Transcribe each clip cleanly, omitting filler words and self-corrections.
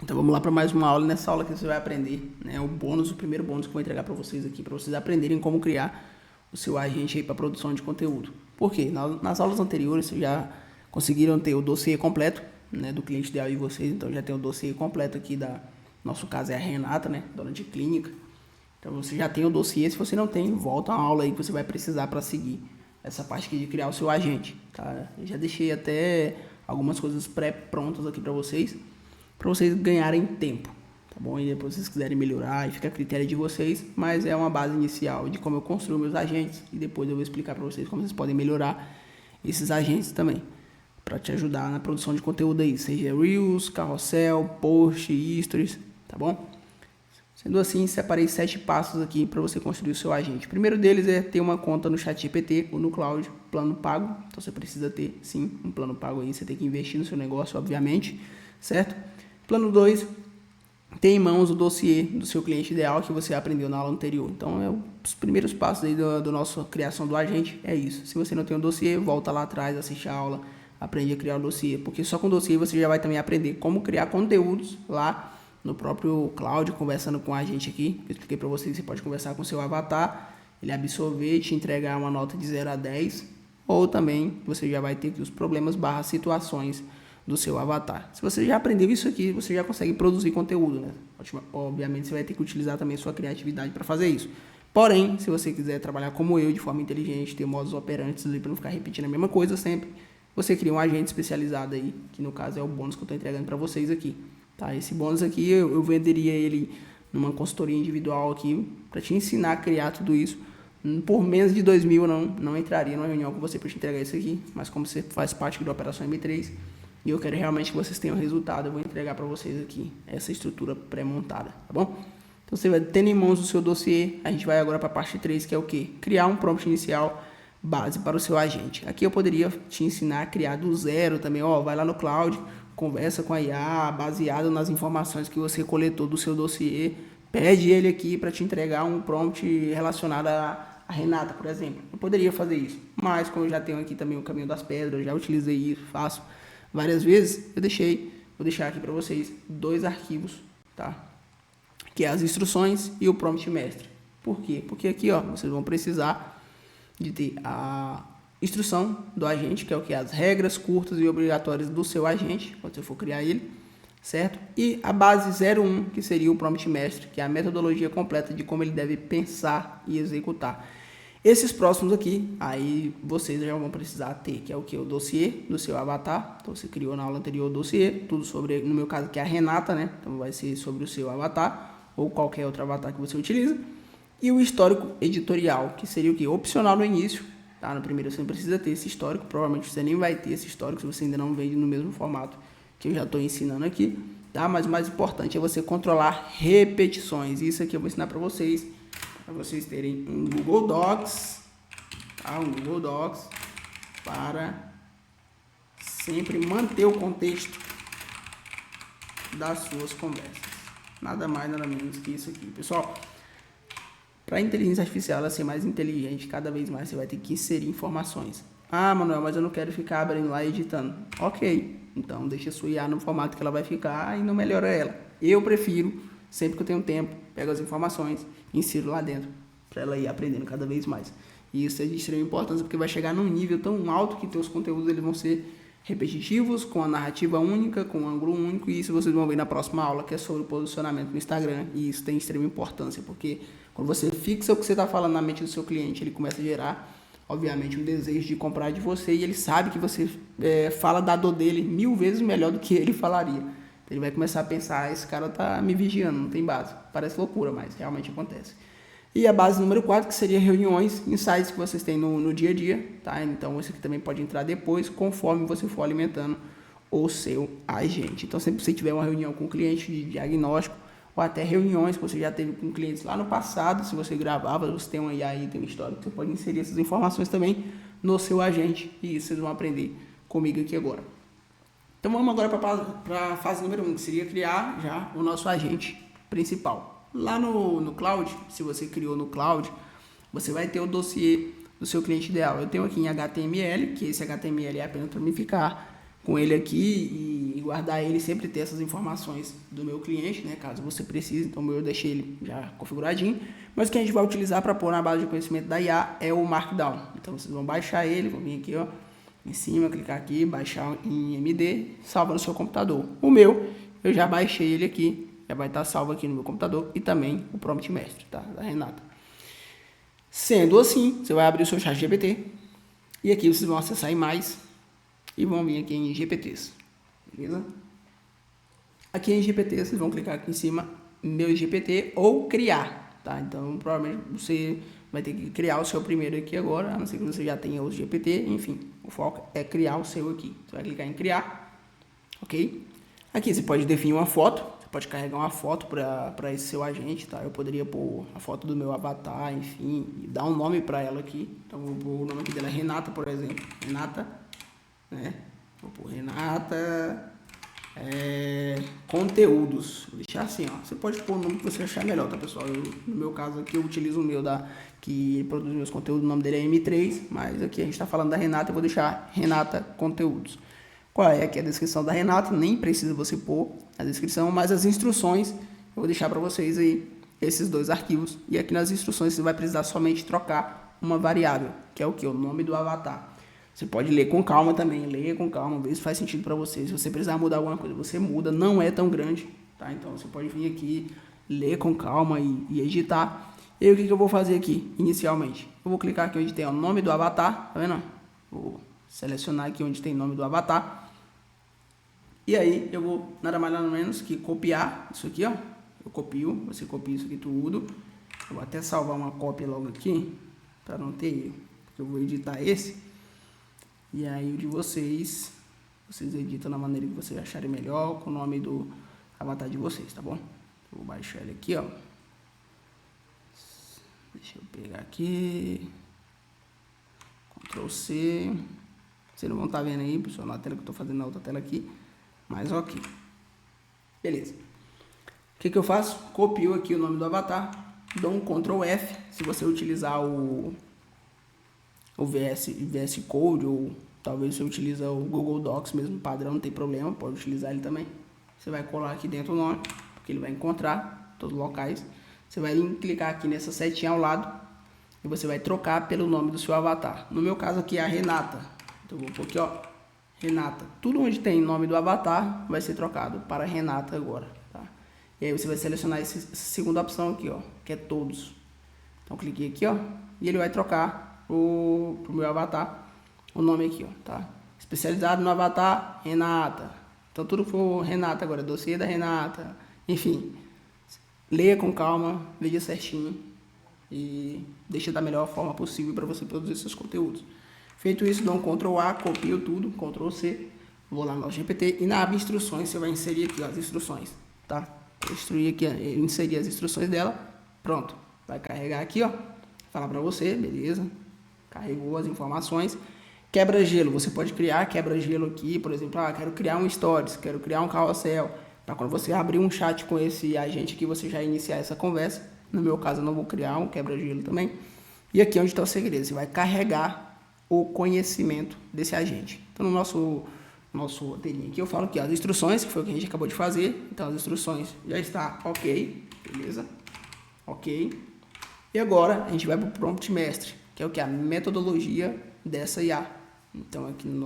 Então vamos lá para mais uma aula. Nessa aula que você vai aprender, né, o primeiro bônus que eu vou entregar para vocês aqui, para vocês aprenderem como criar o seu agente aí para produção de conteúdo. Por quê? Nas aulas anteriores vocês já conseguiram ter o dossiê completo, né, do cliente ideal de vocês. Então já tem o dossiê completo aqui nosso caso é a Renata, né, dona de clínica. Então você já tem o dossiê. Se você não tem, volta a aula aí que você vai precisar para seguir essa parte aqui de criar o seu agente, tá? Eu já deixei até algumas coisas pré-prontas aqui para vocês ganharem tempo, tá bom? E depois se vocês quiserem melhorar, e fica a critério de vocês, mas é uma base inicial de como eu construo meus agentes e depois eu vou explicar para vocês como vocês podem melhorar esses agentes também, para te ajudar na produção de conteúdo aí, seja Reels, carrossel, post, stories, tá bom? Sendo assim, separei 7 passos aqui para você construir o seu agente. O primeiro deles é ter uma conta no ChatGPT ou no Cloud, plano pago. Então você precisa ter, sim, um plano pago aí, você tem que investir no seu negócio, obviamente, certo? Plano 2, ter em mãos o dossiê do seu cliente ideal que você aprendeu na aula anterior. Então, os primeiros passos aí do nosso criação do agente é isso. Se você não tem o dossiê, volta lá atrás, assiste a aula, aprende a criar o dossiê, porque só com o dossiê você já vai também aprender como criar conteúdos lá no próprio Cloud, conversando com a gente aqui. Eu expliquei para vocês que você pode conversar com o seu avatar, ele absorver, te entregar uma nota de 0 a 10, ou também você já vai ter os problemas / situações do seu avatar. Se você já aprendeu isso aqui, você já consegue produzir conteúdo, né? Obviamente você vai ter que utilizar também sua criatividade para fazer isso. Porém, se você quiser trabalhar como eu, de forma inteligente, ter modos operantes ali para não ficar repetindo a mesma coisa sempre, você cria um agente especializado aí, que no caso é o bônus que eu estou entregando para vocês aqui. Tá? Esse bônus aqui eu venderia ele numa consultoria individual aqui para te ensinar a criar tudo isso. Por menos de 2.000 não entraria numa reunião com você para te entregar isso aqui, mas como você faz parte da Operação M3 e eu quero realmente que vocês tenham resultado, eu vou entregar para vocês aqui essa estrutura pré-montada, tá bom? Então você vai tendo em mãos o seu dossiê, a gente vai agora para a parte 3, que é o quê? Criar um prompt inicial base para o seu agente. Aqui eu poderia te ensinar a criar do zero também, ó, vai lá no Cloud, conversa com a IA, baseado nas informações que você coletou do seu dossiê, pede ele aqui para te entregar um prompt relacionado a Renata, por exemplo. Eu poderia fazer isso, mas como eu já tenho aqui também o caminho das pedras, eu já utilizei isso, faço várias vezes, vou deixar aqui para vocês 2 arquivos, tá? Que é as instruções e o prompt mestre. Por quê? Porque aqui, ó, vocês vão precisar de ter a instrução do agente, que é o que? As regras curtas e obrigatórias do seu agente, quando você for criar ele, certo? E a base 01, que seria o prompt mestre, que é a metodologia completa de como ele deve pensar e executar. Esses próximos aqui, aí vocês já vão precisar ter, que é o que? O dossiê do seu avatar. Então você criou na aula anterior o dossiê, tudo sobre, no meu caso aqui é a Renata, né? Então vai ser sobre o seu avatar, ou qualquer outro avatar que você utiliza. E o histórico editorial, que seria o que? Opcional no início, tá? No primeiro você não precisa ter esse histórico, provavelmente você nem vai ter esse histórico se você ainda não vende no mesmo formato que eu já estou ensinando aqui, tá? Mas o mais importante é você controlar repetições. Isso aqui eu vou ensinar para vocês terem um Google Docs, tá? Um Google Docs para sempre manter o contexto das suas conversas. Nada mais, nada menos que isso aqui, pessoal. Para a inteligência artificial ela ser mais inteligente, cada vez mais você vai ter que inserir informações. Ah, Manuel, mas eu não quero ficar abrindo lá e editando. Ok, então deixa a sua IA no formato que ela vai ficar e não melhora ela. Eu prefiro, sempre que eu tenho tempo, pego as informações e insiro lá dentro, para ela ir aprendendo cada vez mais. E isso é de extrema importância, porque vai chegar num nível tão alto que teus conteúdos eles vão ser repetitivos, com a narrativa única, com um ângulo único, e isso vocês vão ver na próxima aula, que é sobre o posicionamento no Instagram, e isso tem extrema importância, porque quando você fixa o que você está falando na mente do seu cliente, ele começa a gerar, obviamente, um desejo de comprar de você, e ele sabe que você fala da dor dele 1000 vezes melhor do que ele falaria. Então, ele vai começar a pensar, esse cara tá me vigiando, não tem base. Parece loucura, mas realmente acontece. E a base número 4, que seria reuniões, insights que vocês têm no dia a dia, tá? Então, isso aqui também pode entrar depois, conforme você for alimentando o seu agente. Então, sempre que você tiver uma reunião com o cliente de diagnóstico, ou até reuniões que você já teve com clientes lá no passado, se você gravava, você tem uma IA aí, tem uma história, você pode inserir essas informações também no seu agente, e isso vocês vão aprender comigo aqui agora. Então, vamos agora para a fase número 1, que seria criar já o nosso agente principal. Lá no Cloud, se você criou no Cloud, você vai ter o dossiê do seu cliente ideal. Eu tenho aqui em HTML, que esse HTML é apenas para mim ficar com ele aqui e guardar ele, sempre ter essas informações do meu cliente, né, caso você precise. Então eu deixei ele já configuradinho, mas o que a gente vai utilizar para pôr na base de conhecimento da IA é o Markdown. Então vocês vão baixar ele, vão vir aqui, ó, em cima, clicar aqui, baixar em MD, salva no seu computador. O meu, eu já baixei ele aqui, já vai estar salvo aqui no meu computador, e também o prompt mestre, tá, da Renata. Sendo assim, você vai abrir o seu chat GPT, e aqui vocês vão acessar em mais, e vão vir aqui em GPTs, beleza? Aqui em GPT, vocês vão clicar aqui em cima, meu GPT, ou criar, tá? Então, provavelmente você vai ter que criar o seu primeiro aqui agora, a não ser que você já tenha os GPT, enfim, o foco é criar o seu aqui. Você vai clicar em criar, ok? Aqui você pode definir uma foto, você pode carregar uma foto para esse seu agente, tá? Eu poderia pôr a foto do meu avatar, enfim, e dar um nome para ela aqui. Então, vou pôr o nome aqui dela é Renata, por exemplo. Renata, né? Vou pôr Renata conteúdos. Vou deixar assim, ó. Você pode pôr o nome que você achar melhor, tá, pessoal? No meu caso aqui, eu utilizo o meu que produz meus conteúdos, o nome dele é M3, mas aqui a gente tá falando da Renata, eu vou deixar Renata Conteúdos. Qual é aqui a descrição da Renata? Nem precisa você pôr a descrição, mas as instruções eu vou deixar para vocês aí, esses dois arquivos. E aqui nas instruções você vai precisar somente trocar uma variável, que é o que? O nome do avatar. Você pode ler com calma também, leia com calma, ver se faz sentido para você. Se você precisar mudar alguma coisa, você muda, não é tão grande, tá? Então você pode vir aqui, ler com calma e editar. E o que eu vou fazer aqui, inicialmente? Eu vou clicar aqui onde tem o nome do avatar, tá vendo? Vou selecionar aqui onde tem o nome do avatar. E aí eu vou, nada mais nada menos que copiar isso aqui, ó. Eu copio, você copia isso aqui tudo. Eu vou até salvar uma cópia logo aqui, para não ter erro, porque eu vou editar esse. E aí o de vocês editam da maneira que vocês acharem melhor, com o nome do avatar de vocês, tá bom? Eu vou baixar ele aqui, ó. Deixa eu pegar aqui. Ctrl C. Vocês não vão estar vendo aí, pessoal, na tela que eu tô fazendo na outra tela aqui. Mas ok. Beleza. O que eu faço? Copio aqui o nome do avatar, dou um Ctrl F. Se você utilizar o VS Code, ou talvez você utilize o Google Docs mesmo padrão, não tem problema, pode utilizar ele também. Você vai colar aqui dentro o nome, porque ele vai encontrar todos os locais. Você vai clicar aqui nessa setinha ao lado e você vai trocar pelo nome do seu avatar. No meu caso aqui é a Renata. Então eu vou pôr aqui, ó, Renata. Tudo onde tem nome do avatar vai ser trocado para Renata agora, tá? E aí você vai selecionar essa segunda opção aqui, ó, que é todos. Então cliquei aqui, ó, e ele vai trocar pro meu avatar o nome aqui, ó, tá? Especializado no avatar Renata. Então tudo for Renata agora, dossiê da Renata, enfim. Leia com calma, veja certinho e deixa da melhor forma possível para você produzir seus conteúdos. Feito isso, dou um Ctrl A, copio tudo, Ctrl C, vou lá no GPT e na aba instruções você vai inserir aqui, ó, as instruções, tá? Vou inserir as instruções dela, pronto. Vai carregar aqui, ó, falar para você, beleza? Carregou as informações. Quebra-gelo, você pode criar quebra-gelo aqui, por exemplo, quero criar um stories, quero criar um carrossel, para quando você abrir um chat com esse agente aqui, você já iniciar essa conversa. No meu caso, eu não vou criar um quebra-gelo também. E aqui é onde está o segredo, você vai carregar o conhecimento desse agente. Então, no nosso roteirinho aqui, eu falo que as instruções, que foi o que a gente acabou de fazer, então as instruções já está ok, beleza? Ok. E agora, a gente vai para o prompt mestre, que é o que? A metodologia dessa IA. Então, aqui no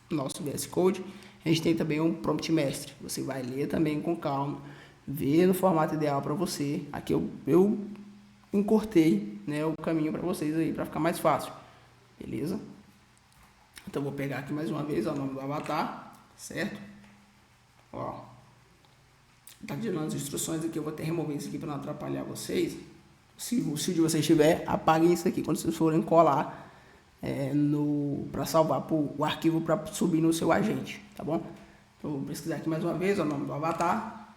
nosso VS Code, a gente tem também um prompt mestre. Você vai ler também com calma, ver no formato ideal para você. Aqui eu encurtei, né, o caminho para vocês aí, para ficar mais fácil. Beleza? Então, vou pegar aqui mais uma vez, ó, o nome do avatar, certo? Ó, tá dando as instruções aqui, eu vou até remover isso aqui para não atrapalhar vocês. Se o de vocês estiver, apaguem isso aqui quando vocês forem colar para salvar o arquivo para subir no seu agente, tá bom? Então, vou pesquisar aqui mais uma vez, ó, o nome do avatar,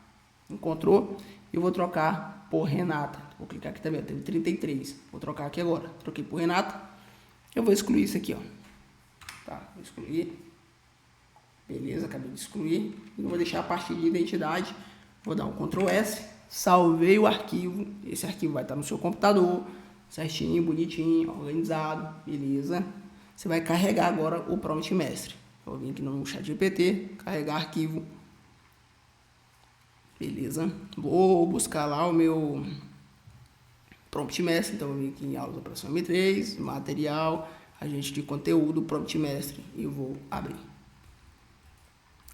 encontrou, e vou trocar por Renata. Vou clicar aqui também, teve 33, vou trocar aqui agora, troquei por Renata, eu vou excluir isso aqui, ó, tá, vou excluir, beleza, acabei de excluir, e vou deixar a parte de identidade, vou dar um Ctrl S, salvei o arquivo, esse arquivo vai estar no seu computador, certinho, bonitinho, organizado, beleza. Você vai carregar agora o prompt mestre. Eu vou vir aqui no chat GPT, carregar arquivo. Beleza. Vou buscar lá o meu prompt mestre. Então, eu vou vir aqui em aulas da operação M3, material, agente de conteúdo, prompt mestre. E eu vou abrir.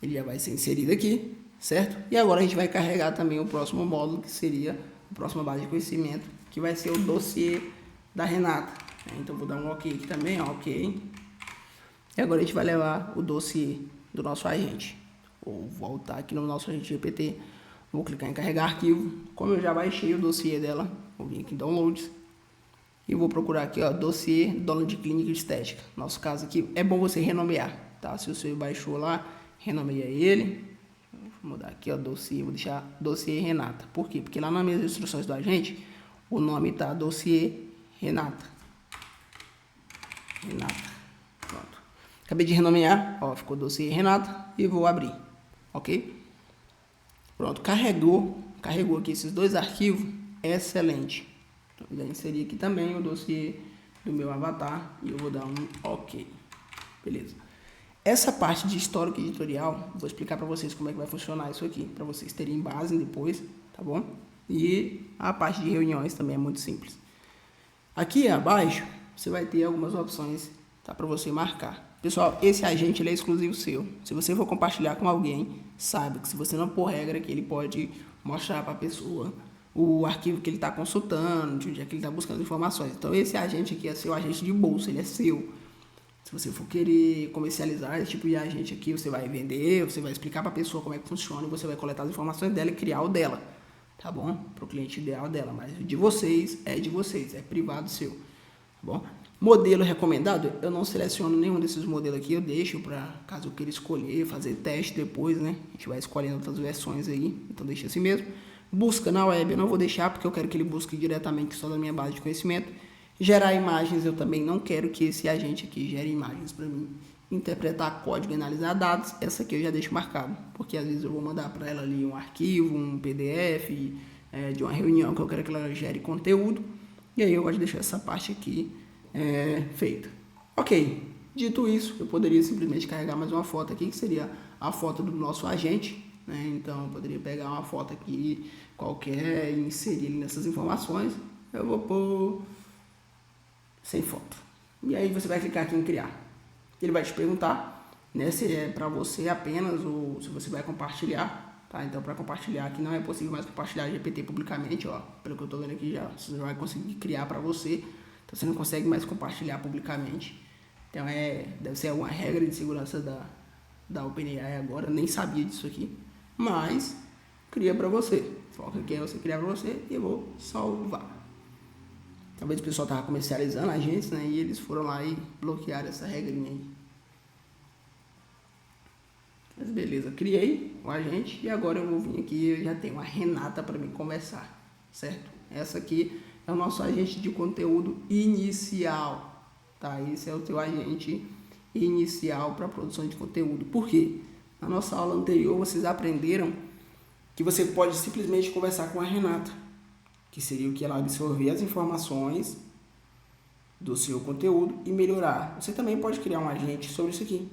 Ele já vai ser inserido aqui, certo? E agora a gente vai carregar também o próximo módulo, que seria a próxima base de conhecimento, que vai ser o dossiê da Renata. Então, vou dar um OK aqui também, ó, OK. E agora a gente vai levar o dossiê do nosso agente. Vou voltar aqui no nosso agente GPT. Vou clicar em carregar arquivo. Como eu já baixei o dossiê dela, vou vir aqui em downloads. E vou procurar aqui, ó, dossiê download de clínica estética. Nosso caso aqui, é bom você renomear, tá? Se você baixou lá, renomeia ele. Vou mudar aqui, ó, dossiê, vou deixar dossiê Renata. Por quê? Porque lá nas minhas instruções do agente, o nome tá dossiê Renata. Pronto. Acabei de renomear, ó, ficou dossiê Renata e vou abrir, ok? Pronto, carregou aqui esses dois arquivos, excelente. Então, vou inserir aqui também o dossiê do meu avatar e eu vou dar um OK. Beleza. Essa parte de histórico editorial, vou explicar para vocês como é que vai funcionar isso aqui, para vocês terem base depois, tá bom? E a parte de reuniões também é muito simples. Aqui abaixo, você vai ter algumas opções, tá, para você marcar. Pessoal, esse agente ele é exclusivo seu. Se você for compartilhar com alguém, saiba que se você não pôr regra, que ele pode mostrar para a pessoa o arquivo que ele está consultando, de onde é que ele está buscando informações. Então, esse agente aqui é seu agente de bolsa, ele é seu. Se você for querer comercializar esse tipo de agente aqui, você vai vender, você vai explicar para a pessoa como é que funciona e você vai coletar as informações dela e criar o dela, tá bom? Para o cliente ideal dela, mas de vocês, é privado seu, tá bom? Modelo recomendado, eu não seleciono nenhum desses modelos aqui, eu deixo para caso eu queira escolher, fazer teste depois, né? A gente vai escolhendo outras versões aí, então deixa assim mesmo. Busca na web eu não vou deixar porque eu quero que ele busque diretamente só da minha base de conhecimento. Gerar imagens eu também não quero que esse agente aqui gere imagens para mim. Interpretar código e analisar dados, essa aqui eu já deixo marcado, porque às vezes eu vou mandar para ela ali um arquivo, um PDF de uma reunião que eu quero que ela gere conteúdo, e aí eu gosto de deixar essa parte aqui feita. Ok, dito isso, eu poderia simplesmente carregar mais uma foto aqui, que seria a foto do nosso agente, né? Então eu poderia pegar uma foto aqui qualquer e inserir ali nessas informações. Eu vou pôr sem foto. E aí você vai clicar aqui em criar. Ele vai te perguntar, né, se é para você apenas ou se você vai compartilhar, tá? Então para compartilhar aqui não é possível mais compartilhar GPT publicamente, ó. Pelo que eu tô vendo aqui já, você vai conseguir criar para você. Então você não consegue mais compartilhar publicamente. Então deve ser alguma regra de segurança da OpenAI agora, nem sabia disso aqui. Mas cria para você. Foca aqui é você criar para você e eu vou salvar. Talvez o pessoal estava comercializando agentes, né? E eles foram lá e bloquearam essa regrinha aí. Mas beleza, criei o agente e agora eu vou vir aqui e eu já tenho a Renata para mim conversar, certo? Essa aqui é o nosso agente de conteúdo inicial, tá? Esse é o teu agente inicial para produção de conteúdo. Por quê? Na nossa aula anterior vocês aprenderam que você pode simplesmente conversar com a Renata, que seria o que ela absorver as informações do seu conteúdo e melhorar. Você também pode criar um agente sobre isso aqui.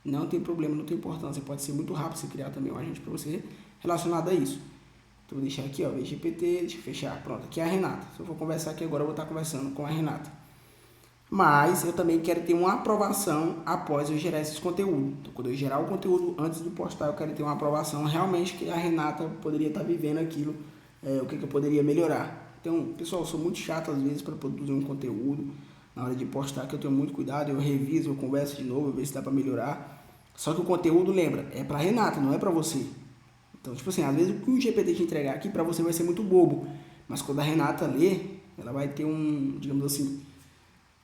Não tem problema, não tem importância. Pode ser muito rápido você criar também um agente para você relacionado a isso. Então, vou deixar aqui, ó, GPT, deixa eu fechar. Pronto, aqui é a Renata. Se eu for conversar aqui agora, eu vou estar conversando com a Renata. Mas eu também quero ter uma aprovação após eu gerar esses conteúdos. Então, quando eu gerar o conteúdo antes de postar, eu quero ter uma aprovação realmente que a Renata poderia estar vivendo aquilo. O que eu poderia melhorar. Então, pessoal, eu sou muito chato às vezes para produzir um conteúdo. Na hora de postar, que eu tenho muito cuidado, eu reviso, eu converso de novo, eu vejo se dá para melhorar. Só que o conteúdo, lembra, é para Renata, não é para você. Então, tipo assim, às vezes o que o GPT te entregar aqui para você vai ser muito bobo. Mas quando a Renata ler, ela vai ter digamos assim,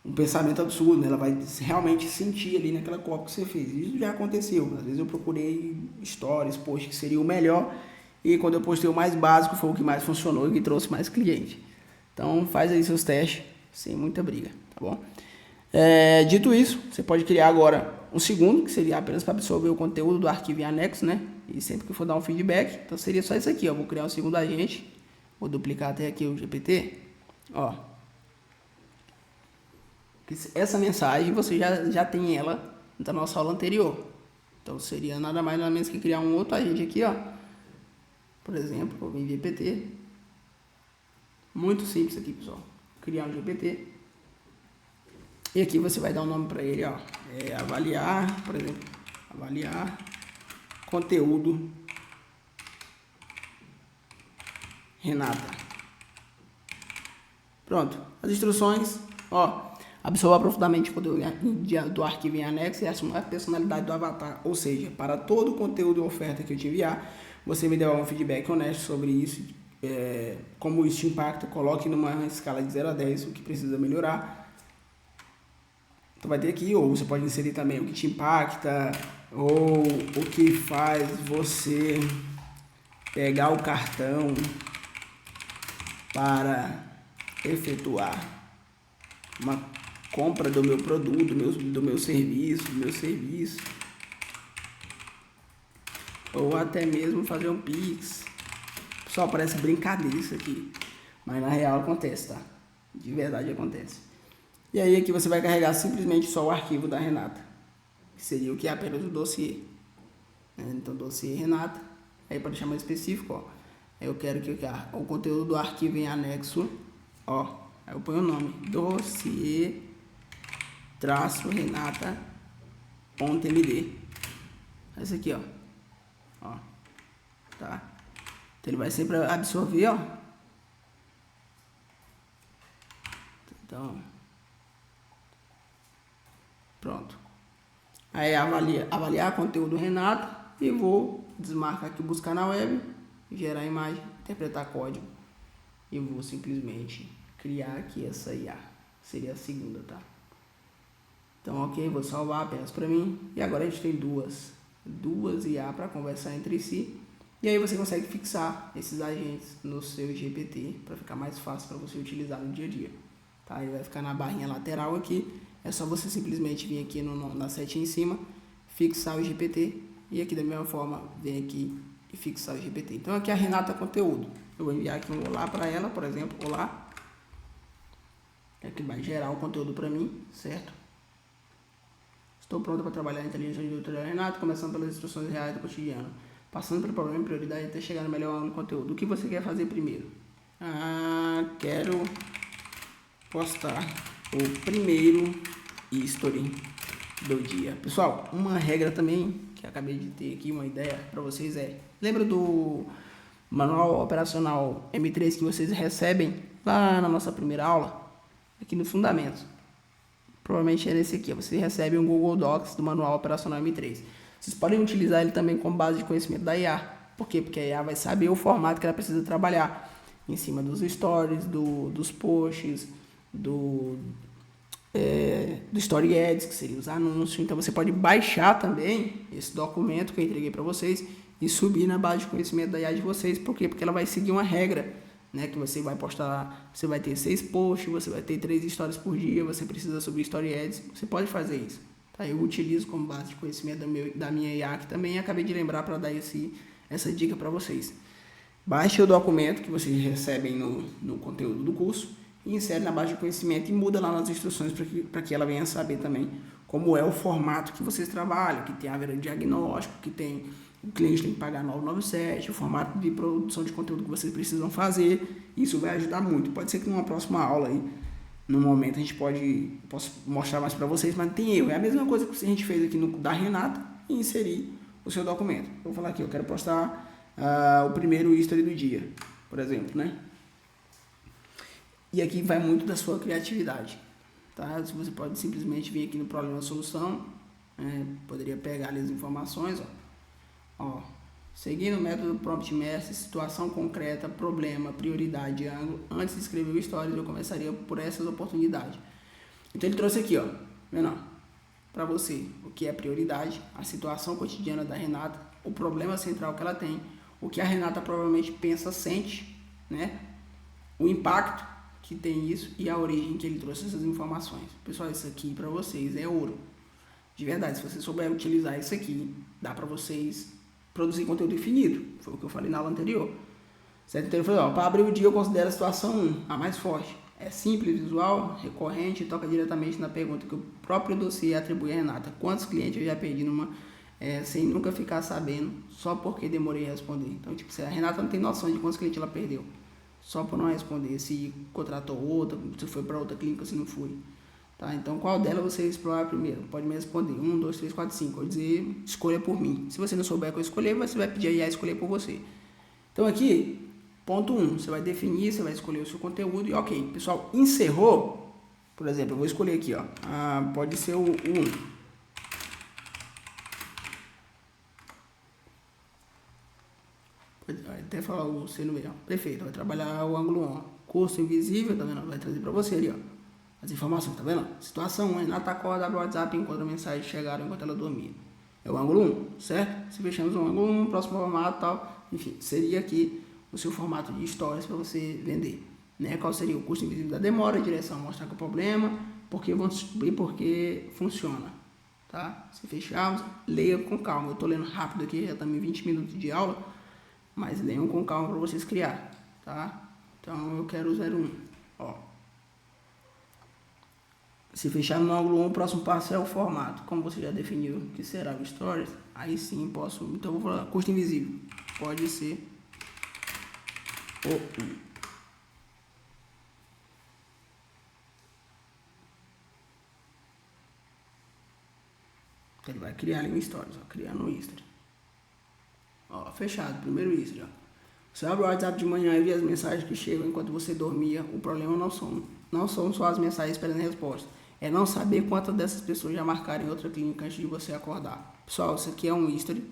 um pensamento absurdo, né? Ela vai realmente sentir ali naquela cópia que você fez. Isso já aconteceu. Às vezes eu procurei stories, posts que seria o melhor. E quando eu postei o mais básico, foi o que mais funcionou e que trouxe mais cliente. Então, faz aí seus testes, sem muita briga, tá bom? Dito isso, você pode criar agora um segundo, que seria apenas para absorver o conteúdo do arquivo em anexo, né? E sempre que for dar um feedback, então seria só isso aqui, ó. Vou criar um segundo agente, vou duplicar até aqui o GPT, ó. Essa mensagem, você já tem ela da nossa aula anterior. Então seria nada mais nada menos que criar um outro agente aqui, ó. Por exemplo, vou vir GPT. Muito simples aqui, pessoal. Criar um GPT. E aqui você vai dar um nome para ele, ó. Avaliar, por exemplo, avaliar conteúdo Renata. Pronto. As instruções, ó. Absorva profundamente o conteúdo do arquivo em anexo e assuma a personalidade do avatar. Ou seja, para todo o conteúdo e oferta que eu te enviar, você me dê um feedback honesto sobre isso, como isso te impacta. Coloque numa escala de 0 a 10 o que precisa melhorar. Então vai ter aqui, ou você pode inserir também o que te impacta, ou o que faz você pegar o cartão para efetuar uma compra do meu produto, do meu serviço, ou até mesmo fazer um Pix. Só parece brincadeira isso aqui, mas na real acontece, tá? De verdade acontece. E aí aqui você vai carregar simplesmente só o arquivo da Renata, que seria o que é apenas o dossiê. Então dossiê Renata, aí para deixar mais específico, ó, eu quero que o conteúdo do arquivo em anexo, ó, aí eu ponho o nome, dossiê Renata.md. Esse aqui, ó, tá? Então ele vai sempre absorver, ó. Então, pronto. Aí avaliar conteúdo Renata e vou desmarcar aqui, buscar na web, gerar imagem, interpretar código e vou simplesmente criar aqui essa IA. Seria a segunda, tá? Então, ok, vou salvar apenas para mim. E agora a gente tem duas IA para conversar entre si. E aí você consegue fixar esses agentes no seu GPT para ficar mais fácil para você utilizar no dia a dia. Tá? Ele vai ficar na barrinha lateral aqui. É só você simplesmente vir aqui na setinha em cima, fixar o GPT. E aqui da mesma forma, vem aqui e fixar o GPT. Então aqui é a Renata Conteúdo. Eu vou enviar aqui um olá para ela, por exemplo, olá. Aqui vai gerar o conteúdo para mim, certo? Estou pronto para trabalhar a inteligência de doutora Renata, começando pelas instruções reais do cotidiano, passando pelo problema e prioridade até chegar no melhor no conteúdo. O que você quer fazer primeiro? Quero postar o primeiro history do dia. Pessoal, uma regra também que eu acabei de ter aqui, uma ideia para vocês lembra do manual operacional M3 que vocês recebem lá na nossa primeira aula? Aqui no Fundamentos. Provavelmente é nesse aqui, você recebe um Google Docs do manual operacional M3. Vocês podem utilizar ele também como base de conhecimento da IA. Por quê? Porque a IA vai saber o formato que ela precisa trabalhar em cima dos stories, dos posts, do Story Ads, que seria os anúncios. Então você pode baixar também esse documento que eu entreguei para vocês e subir na base de conhecimento da IA de vocês. Por quê? Porque ela vai seguir uma regra, né, que você vai postar, você vai ter 6 posts, você vai ter 3 stories por dia, você precisa subir Story Ads, você pode fazer isso. Tá? Eu utilizo como base de conhecimento da minha IA, que também acabei de lembrar para dar essa dica para vocês. Baixe o documento que vocês recebem no conteúdo do curso e insere na base de conhecimento e muda lá nas instruções para que ela venha saber também como é o formato que vocês trabalham, que tem a ver diagnóstico, que tem o cliente tem que pagar 997, o formato de produção de conteúdo que vocês precisam fazer. Isso vai ajudar muito. Pode ser que numa próxima aula aí, no momento, posso mostrar mais para vocês, mas não tem erro. É a mesma coisa que a gente fez aqui da Renata e inserir o seu documento. Eu vou falar aqui, eu quero postar o primeiro history do dia, por exemplo, né? E aqui vai muito da sua criatividade, tá? Você pode simplesmente vir aqui no problema solução, poderia pegar ali as informações, ó, seguindo o método Prompt Mestre, situação concreta, problema, prioridade, ângulo. Antes de escrever o stories, eu começaria por essas oportunidades. Então ele trouxe aqui, ó, vendo, para você, o que é prioridade, a situação cotidiana da Renata, o problema central que ela tem, o que a Renata provavelmente pensa, sente, né? O impacto que tem isso e a origem que ele trouxe essas informações. Pessoal, isso aqui para vocês é ouro. De verdade, se você souber utilizar isso aqui, dá para vocês produzir conteúdo infinito. Foi o que eu falei na aula anterior. Certo? Então ele falou, para abrir o dia eu considero a situação 1, a mais forte. É simples, visual, recorrente e toca diretamente na pergunta que o próprio dossiê atribui a Renata. Quantos clientes eu já perdi sem nunca ficar sabendo, só porque demorei a responder? Então, tipo, a Renata não tem noção de quantos clientes ela perdeu, só por não responder, se contratou outra, se foi para outra clínica, se não foi. Tá? Então, qual dela você explorar primeiro? Pode me responder 1, 2, 3, 4, 5, ou dizer escolha por mim. Se você não souber qual escolher, você vai pedir a IA escolher por você. Então, aqui, ponto 1, você vai definir, você vai escolher o seu conteúdo e ok. Pessoal, encerrou, por exemplo, eu vou escolher aqui, ó, pode ser o 1. Pode até falar o C no meio, ó. Perfeito, vai trabalhar o ângulo 1, ó. Curso invisível, tá vendo? Vai trazer para você ali, ó, as informações, tá vendo? Situação 1, Renata acorda, abre o WhatsApp enquanto a mensagem chegaram enquanto ela dormia. É o ângulo 1, certo? Se fechamos o ângulo 1, próximo formato, tal, enfim, seria aqui o seu formato de stories para você vender, né? Qual seria o custo invisível da demora, a direção, mostrar que o problema, por que funciona, tá? Se fecharmos, leia com calma. Eu tô lendo rápido aqui, já estamos em 20 minutos de aula, mas leiam com calma para vocês criar, tá? Então eu quero o 01, ó. Se fechar no ângulo 1, o próximo passo é o formato. Como você já definiu que será o stories, aí sim posso. Então vou falar custo invisível. Pode ser o 1. Ele vai criar ali um stories, ó, criar no history. Ó, fechado, primeiro history, ó. Você abre o WhatsApp de manhã e vê as mensagens que chegam enquanto você dormia. O problema não são só as mensagens esperando resposta. É não saber quantas dessas pessoas já marcaram em outra clínica antes de você acordar. Pessoal, isso aqui é um history,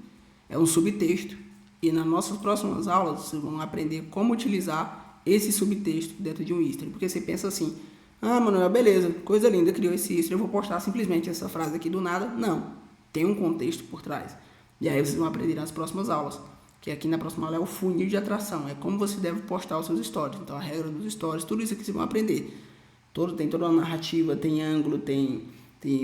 é um subtexto. E nas nossas próximas aulas, vocês vão aprender como utilizar esse subtexto dentro de um history. Porque você pensa assim, Manuel, beleza, coisa linda, criou esse history, eu vou postar simplesmente essa frase aqui do nada. Não, tem um contexto por trás. E aí vocês vão aprender nas próximas aulas. Que aqui na próxima aula é o funil de atração, é como você deve postar os seus stories. Então a regra dos stories, tudo isso aqui vocês vão aprender. Tem toda a narrativa, tem ângulo, tem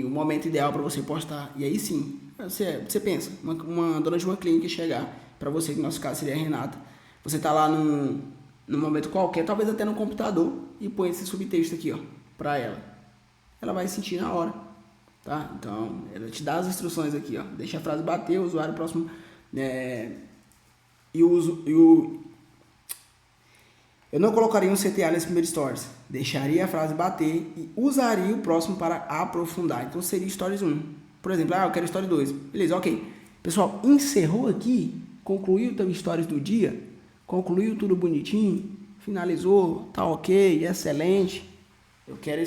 o momento ideal para você postar. E aí sim, você pensa, uma dona de uma clínica chegar para você, que no nosso caso seria a Renata, você tá lá num momento qualquer, talvez até no computador, e põe esse subtexto aqui, ó, para ela. Ela vai sentir na hora, tá? Então, ela te dá as instruções aqui, ó. Deixa a frase bater, o usuário próximo... Eu não colocaria um CTA nesse primeiro stories. Deixaria a frase bater e usaria o próximo para aprofundar. Então seria stories 1. Por exemplo, eu quero story 2. Beleza, ok. Pessoal, encerrou aqui, concluiu o teu stories do dia, concluiu tudo bonitinho, finalizou, tá ok, excelente. Eu quero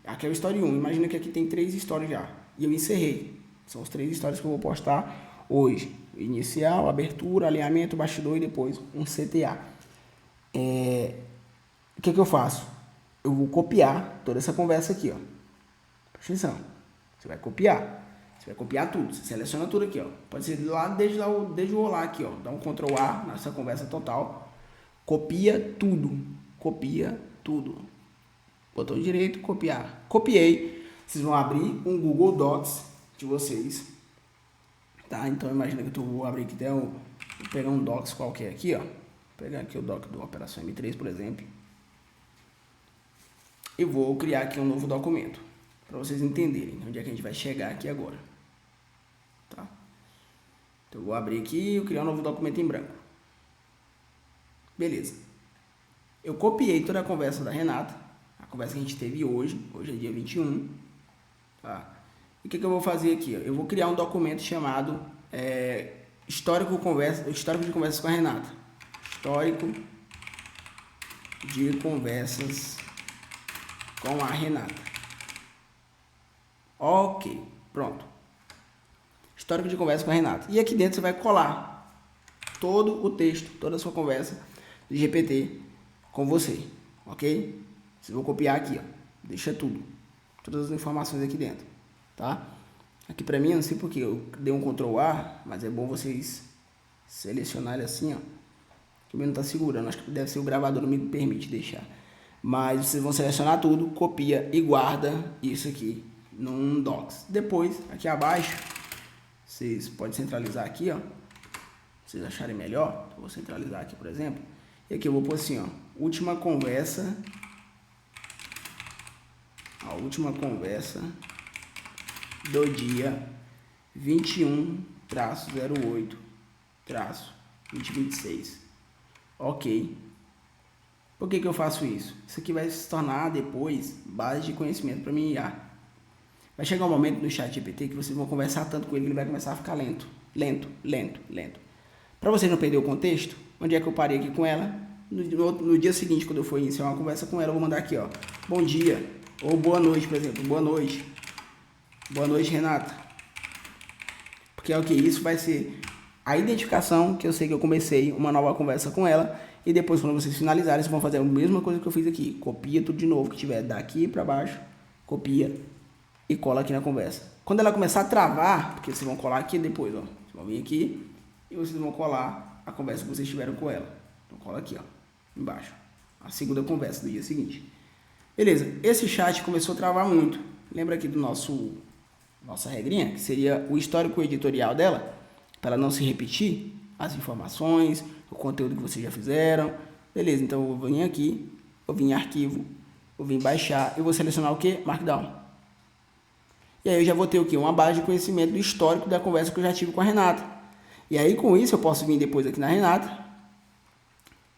aqui é o story 1. Imagina que aqui tem 3 stories já. E eu encerrei. São os 3 stories que eu vou postar hoje. Inicial, abertura, alinhamento, bastidor e depois um CTA. O que eu faço? Eu vou copiar toda essa conversa aqui, ó. Presta atenção. Você vai copiar. Você vai copiar tudo. Você seleciona tudo aqui, ó. Pode ser desde o olá aqui, ó. Dá um Ctrl A nessa conversa total. Copia tudo. Copia tudo. Botão direito, copiar. Copiei. Vocês vão abrir um Google Docs de vocês. Tá? Então imagina que eu vou abrir aqui até vou pegar um Docs qualquer aqui, ó. Vou pegar aqui o doc do Operação M3, por exemplo. E vou criar aqui um novo documento. Para vocês entenderem onde é que a gente vai chegar aqui agora. Tá? Então eu vou abrir aqui e criar um novo documento em branco. Beleza. Eu copiei toda a conversa da Renata. A conversa que a gente teve hoje. Hoje é dia 21. Tá? E o que eu vou fazer aqui? Eu vou criar um documento chamado Histórico de Conversas com a Renata. Histórico de conversas com a Renata. Ok, pronto. Histórico de conversa com a Renata. E aqui dentro você vai colar todo o texto, toda a sua conversa de GPT com você, ok? Vocês vão copiar aqui, ó. Deixa tudo, todas as informações aqui dentro, tá? Aqui pra mim, eu não sei porque eu dei um Ctrl A, mas é bom vocês selecionarem assim, ó. Também não está segurando, acho que deve ser o gravador, não me permite deixar. Mas vocês vão selecionar tudo, copia e guarda isso aqui num Docs. Depois, aqui abaixo, vocês podem centralizar aqui, ó. Se vocês acharem melhor, eu vou centralizar aqui, por exemplo. E aqui eu vou pôr assim, ó, última conversa a última conversa do dia 21-08-2026. Ok. Por que eu faço isso? Isso aqui vai se tornar depois base de conhecimento para mim IA. Vai chegar um momento no ChatGPT que vocês vão conversar tanto com ele que ele vai começar a ficar lento. Para vocês não perder o contexto, onde é que eu parei aqui com ela? No dia seguinte, quando eu for iniciar uma conversa com ela, eu vou mandar aqui, ó, bom dia, ou boa noite, por exemplo, boa noite, Renata. Porque é o que? Isso vai ser a identificação que eu sei que eu comecei uma nova conversa com ela, e depois, quando vocês finalizarem, vocês vão fazer a mesma coisa que eu fiz aqui, copia tudo de novo que tiver daqui para baixo, copia e cola aqui na conversa. Quando ela começar a travar, porque vocês vão colar aqui depois, ó, vocês vão vir aqui e vocês vão colar a conversa que vocês tiveram com ela. Então cola aqui, ó, embaixo, a segunda conversa do dia seguinte. Beleza, esse chat começou a travar muito. Lembra aqui do nossa regrinha, que seria o histórico editorial dela, para ela não se repetir, as informações, o conteúdo que vocês já fizeram. Beleza, então eu vou vir aqui, eu vim em arquivo, eu vim baixar, eu vou selecionar o que? Markdown. E aí eu já vou ter o que? Uma base de conhecimento do histórico da conversa que eu já tive com a Renata. E aí com isso eu posso vir depois aqui na Renata,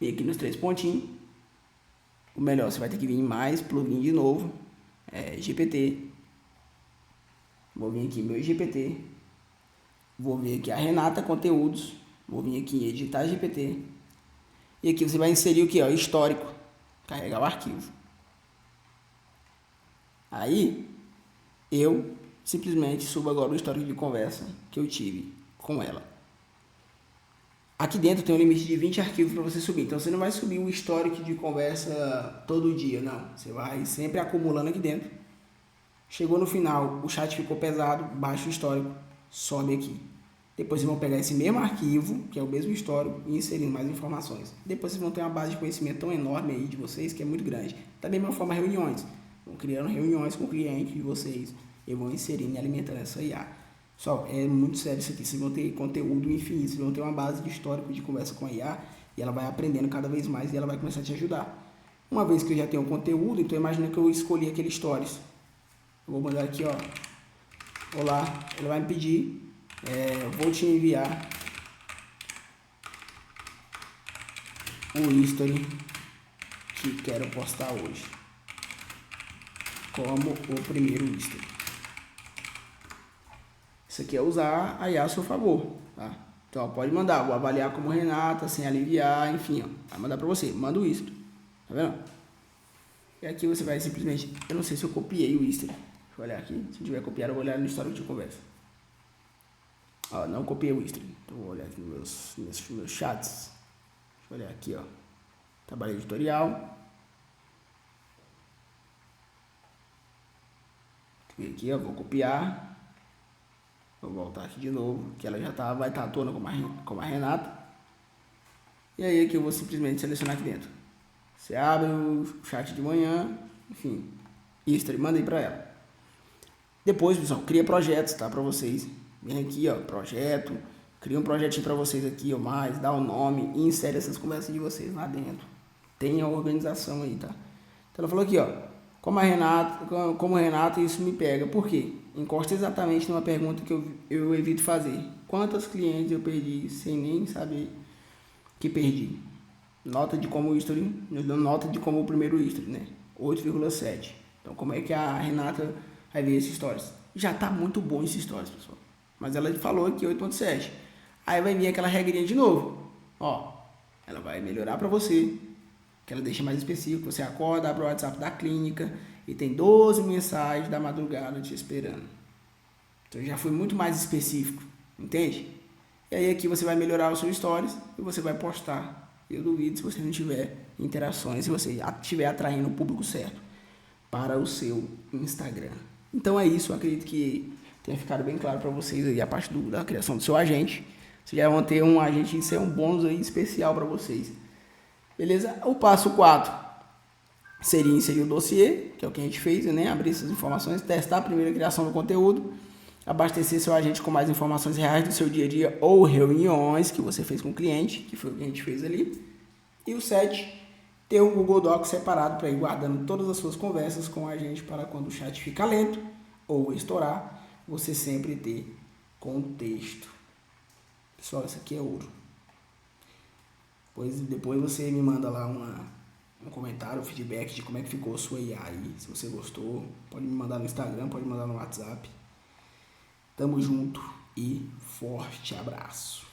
vir aqui nos 3 pontinhos. O melhor, você vai ter que vir em mais, plugin de novo, GPT. Vou vir aqui em meu GPT. Vou vir aqui a Renata Conteúdos. Vou vir aqui em editar GPT. E aqui você vai inserir o que? Ó, histórico. Carregar o arquivo. Aí eu simplesmente subo agora o histórico de conversa que eu tive com ela. Aqui dentro tem um limite de 20 arquivos para você subir. Então você não vai subir o histórico de conversa todo dia, não. Você vai sempre acumulando aqui dentro. Chegou no final, o chat ficou pesado, baixa o histórico, sobe aqui. Depois vocês vão pegar esse mesmo arquivo, que é o mesmo histórico, e inserir mais informações. Depois vocês vão ter uma base de conhecimento tão enorme aí de vocês, que é muito grande. Da mesma forma, reuniões. Vão criando reuniões com o cliente de vocês e vão inserindo e alimentando essa IA. Pessoal, é muito sério isso aqui. Vocês vão ter conteúdo infinito, vocês vão ter uma base de histórico de conversa com a IA e ela vai aprendendo cada vez mais e ela vai começar a te ajudar. Uma vez que eu já tenho o conteúdo, então imagina que eu escolhi aquele stories. Eu vou mandar aqui, ó. Olá, ele vai me pedir, vou te enviar o history que quero postar hoje, como o primeiro history. Isso aqui é usar a IA a seu favor, tá? Então, ó, pode mandar, vou avaliar como Renata, sem aliviar, enfim, ó, vai mandar pra você, manda o history, tá vendo? E aqui você vai simplesmente, eu não sei se eu copiei o history, deixa eu olhar aqui, se eu tiver copiado eu vou olhar no histórico de conversa. Ó, não copiei o history, então vou olhar aqui nos meus chats, deixa eu olhar aqui, ó, trabalho editorial. E aqui eu vou copiar, vou voltar aqui de novo, que ela já vai estar à tona como a Renata. E aí aqui eu vou simplesmente selecionar aqui dentro. Você abre o chat de manhã, enfim, history, manda aí para ela. Depois, pessoal, cria projetos, tá, para vocês. Vem aqui, ó, projeto, cria um projetinho para vocês aqui, ó, mais, dá o nome e insere essas conversas de vocês lá dentro. Tem a organização aí, tá? Então ela falou aqui, ó, como Renata, isso me pega. Por quê? Encosta exatamente numa pergunta que eu evito fazer. Quantos clientes eu perdi sem nem saber que perdi? Nota de como o primeiro history, né? 8,7. Então, como é que a Renata vai ver esses stories? Já tá muito bom esses stories, pessoal. Mas ela falou aqui 8,7. Aí vai vir aquela regrinha de novo. Ó, ela vai melhorar para você, que ela deixa mais específico. Você acorda, abre o WhatsApp da clínica e tem 12 mensagens da madrugada te esperando. Então já foi muito mais específico, entende? E aí aqui você vai melhorar os seus stories e você vai postar. Eu duvido se você não tiver interações, se você estiver atraindo o público certo para o seu Instagram. Então é isso, eu acredito que tenha ficado bem claro para vocês aí a parte da criação do seu agente. Vocês já vão ter um agente, isso é um bônus aí especial para vocês. Beleza? O passo 4 seria inserir o dossiê, que é o que a gente fez, né? Abrir essas informações, testar a primeira criação do conteúdo, abastecer seu agente com mais informações reais do seu dia a dia ou reuniões que você fez com o cliente, que foi o que a gente fez ali. E o 7 ter um Google Docs separado para ir guardando todas as suas conversas com a gente para quando o chat ficar lento ou estourar, você sempre ter contexto. Pessoal, isso aqui é ouro. Depois você me manda lá um comentário, um feedback de como é que ficou a sua IA aí. Se você gostou, pode me mandar no Instagram, pode me mandar no WhatsApp. Tamo junto e forte abraço.